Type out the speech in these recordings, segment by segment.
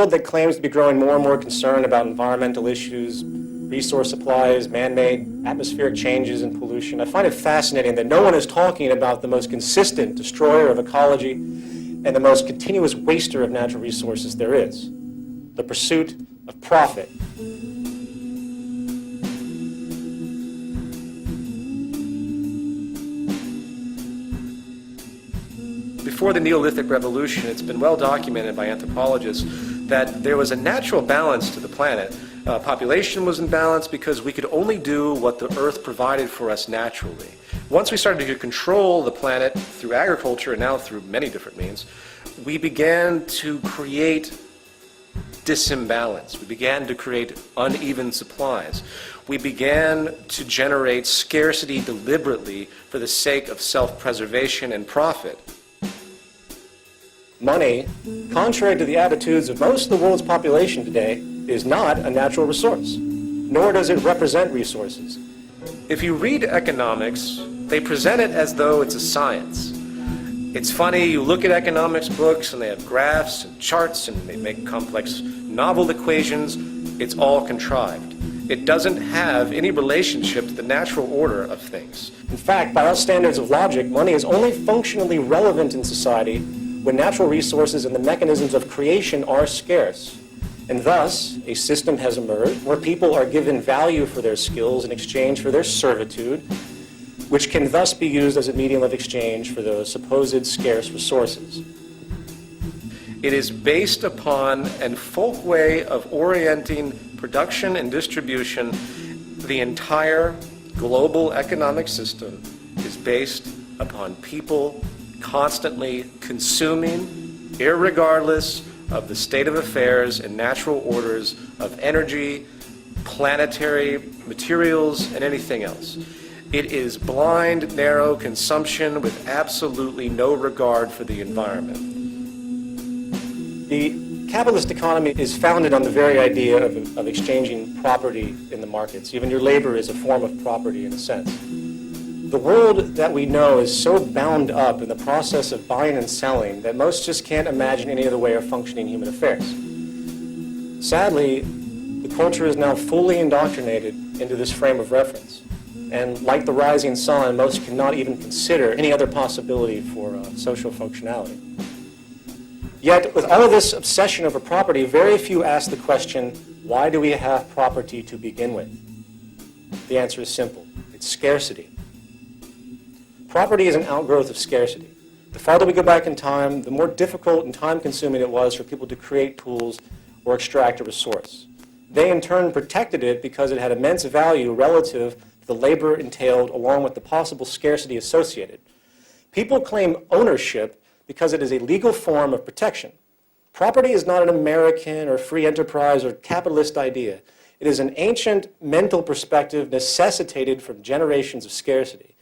world that claims to be growing more and more concerned about environmental issues, resource supplies, man-made atmospheric changes and pollution, I find it fascinating that no one is talking about the most consistent destroyer of ecology and the most continuous waster of natural resources there is, the pursuit of profit. Before the Neolithic Revolution, it's been well documented by anthropologists that there was a natural balance to the planet. Population was in balance because we could only do what the Earth provided for us naturally. Once we started to control the planet through agriculture, and now through many different means, we began to create disimbalance. We began to create uneven supplies. We began to generate scarcity deliberately for the sake of self-preservation and profit. Money, contrary to the attitudes of most of the world's population today, is not a natural resource, nor does it represent resources. If you read economics, they present it as though it's a science. It's funny, you look at economics books and they have graphs and charts and they make complex novel equations. It's all contrived. It doesn't have any relationship to the natural order of things. In fact, by our standards of logic, money is only functionally relevant in society when natural resources and the mechanisms of creation are scarce. And thus, a system has emerged where people are given value for their skills in exchange for their servitude, which can thus be used as a medium of exchange for those supposed scarce resources. It is based upon a folk way of orienting production and distribution. The entire global economic system is based upon people constantly consuming, irregardless of the state of affairs and natural orders of energy, planetary materials, and anything else. It is blind, narrow consumption with absolutely no regard for the environment. The capitalist economy is founded on the very idea of exchanging property in the markets. Even your labor is a form of property in a sense. The world that we know is so bound up in the process of buying and selling that most just can't imagine any other way of functioning human affairs. Sadly, the culture is now fully indoctrinated into this frame of reference. And like the rising sun, most cannot even consider any other possibility for social functionality. Yet, with all of this obsession over property, very few ask the question, why do we have property to begin with? The answer is simple. It's scarcity. Property is an outgrowth of scarcity. The farther we go back in time, the more difficult and time-consuming it was for people to create tools or extract a resource. They, in turn, protected it because it had immense value relative to the labor entailed along with the possible scarcity associated. People claim ownership because it is a legal form of protection. Property is not an American or free enterprise or capitalist idea. It is an ancient mental perspective necessitated from generations of scarcity.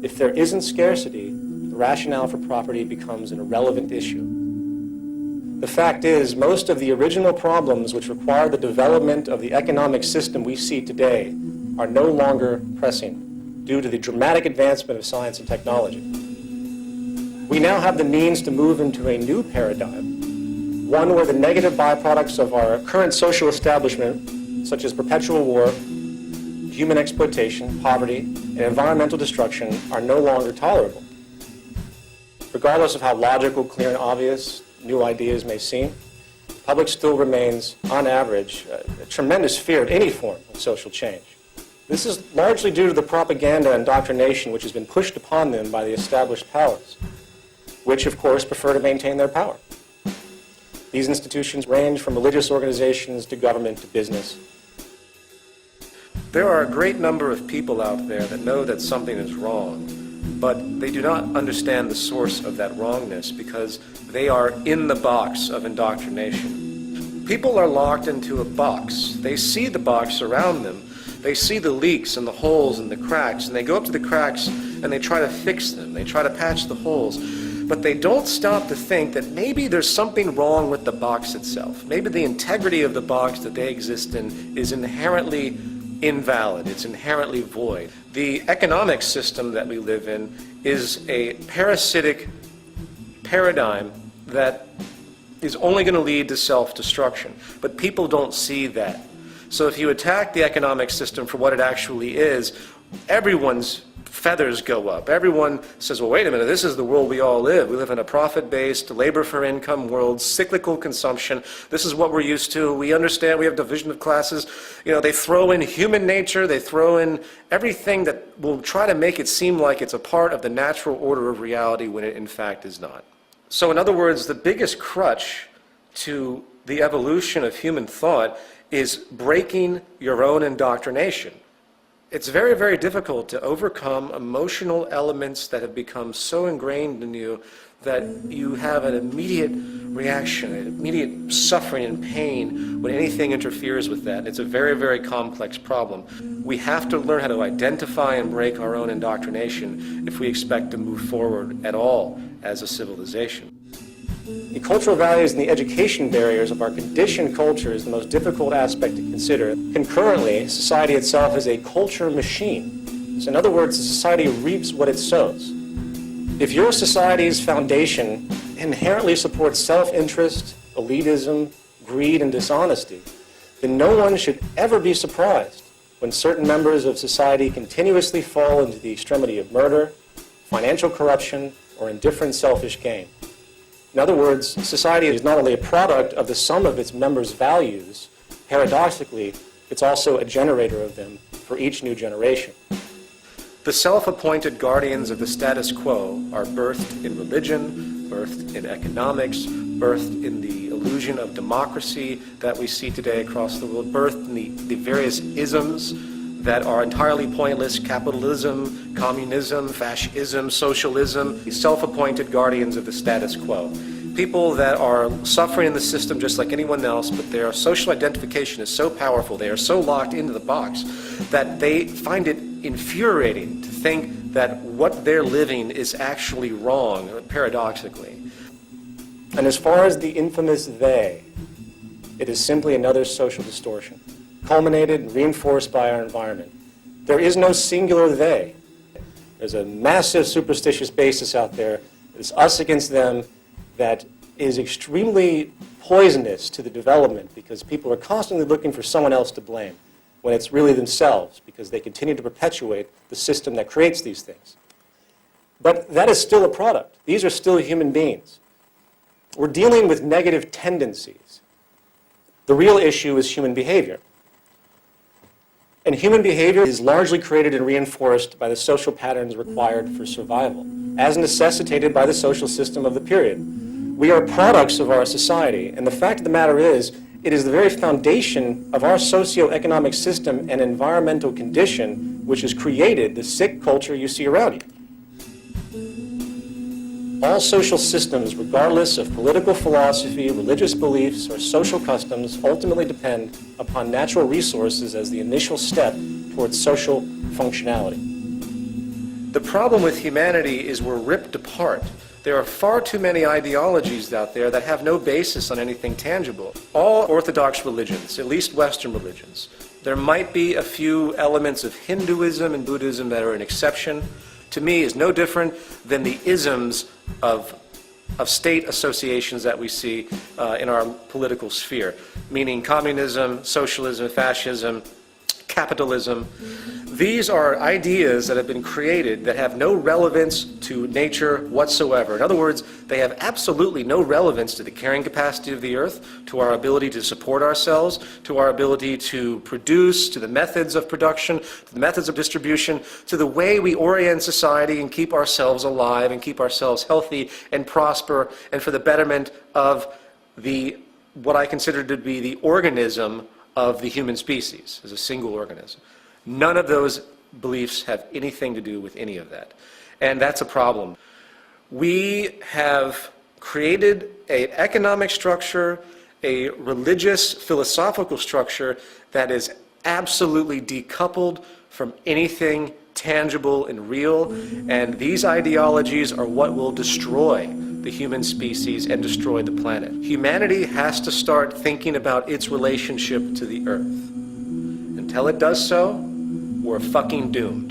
If there isn't scarcity, the rationale for property becomes an irrelevant issue. The fact is, most of the original problems which require the development of the economic system we see today are no longer pressing due to the dramatic advancement of science and technology. We now have the means to move into a new paradigm, one where the negative byproducts of our current social establishment, such as perpetual war, human exploitation, poverty, and environmental destruction, are no longer tolerable. Regardless of how logical, clear, and obvious new ideas may seem, the public still remains, on average, a tremendous fear of any form of social change. This is largely due to the propaganda and indoctrination which has been pushed upon them by the established powers, which, of course, prefer to maintain their power. These institutions range from religious organizations to government to business. There are a great number of people out there that know that something is wrong, but they do not understand the source of that wrongness because they are in the box of indoctrination. People are locked into a box. They see the box around them. They see the leaks and the holes and the cracks, and they go up to the cracks and they try to fix them. They try to patch the holes. But they don't stop to think that maybe there's something wrong with the box itself. Maybe the integrity of the box that they exist in is inherently invalid. It's inherently void. The economic system that we live in is a parasitic paradigm that is only going to lead to self-destruction. But people don't see that. So if you attack the economic system for what it actually is, everyone's feathers go up. Everyone says, well, wait a minute, this is the world we all live. We live in a profit-based, labor-for-income world, cyclical consumption. This is what we're used to. We understand we have division of classes. You know, they throw in human nature. They throw in everything that will try to make it seem like it's a part of the natural order of reality when it in fact is not. So in other words, the biggest crutch to the evolution of human thought is breaking your own indoctrination. It's very, very difficult to overcome emotional elements that have become so ingrained in you that you have an immediate reaction, an immediate suffering and pain when anything interferes with that. It's a very, very complex problem. We have to learn how to identify and break our own indoctrination if we expect to move forward at all as a civilization. The cultural values and the education barriers of our conditioned culture is the most difficult aspect to consider. Concurrently, society itself is a culture machine. So in other words, society reaps what it sows. If your society's foundation inherently supports self-interest, elitism, greed, and dishonesty, then no one should ever be surprised when certain members of society continuously fall into the extremity of murder, financial corruption, or indifferent selfish gain. In other words, society is not only a product of the sum of its members' values, paradoxically, it's also a generator of them for each new generation. The self-appointed guardians of the status quo are birthed in religion, birthed in economics, birthed in the illusion of democracy that we see today across the world, birthed in the various isms that are entirely pointless: capitalism, communism, fascism, socialism, the self-appointed guardians of the status quo. People that are suffering in the system just like anyone else, but their social identification is so powerful, they are so locked into the box, that they find it infuriating to think that what they're living is actually wrong, paradoxically. And as far as the infamous they, it is simply another social distortion, culminated and reinforced by our environment. There is no singular they. There's a massive superstitious basis out there. It's us against them that is extremely poisonous to the development, because people are constantly looking for someone else to blame when it's really themselves, because they continue to perpetuate the system that creates these things. But that is still a product. These are still human beings. We're dealing with negative tendencies. The real issue is human behavior. And human behavior is largely created and reinforced by the social patterns required for survival, as necessitated by the social system of the period. We are products of our society, and the fact of the matter is, it is the very foundation of our socio-economic system and environmental condition which has created the sick culture you see around you. All social systems, regardless of political philosophy, religious beliefs, or social customs, ultimately depend upon natural resources as the initial step towards social functionality. The problem with humanity is we're ripped apart. There are far too many ideologies out there that have no basis on anything tangible. All Orthodox religions, at least Western religions, there might be a few elements of Hinduism and Buddhism that are an exception, to me is no different than the isms of state associations that we see in our political sphere, meaning communism, socialism, fascism, capitalism. These are ideas that have been created that have no relevance to nature whatsoever. In other words, they have absolutely no relevance to the carrying capacity of the earth, to our ability to support ourselves, to our ability to produce, to the methods of production, to the methods of distribution, to the way we orient society and keep ourselves alive and keep ourselves healthy and prosper, and for the betterment of what I consider to be the organism of the human species as a single organism. None of those beliefs have anything to do with any of that. And that's a problem. We have created an economic structure, a religious, philosophical structure that is absolutely decoupled from anything tangible and real, and these ideologies are what will destroy the human species and destroy the planet. Humanity has to start thinking about its relationship to the earth. Until it does so, we're fucking doomed.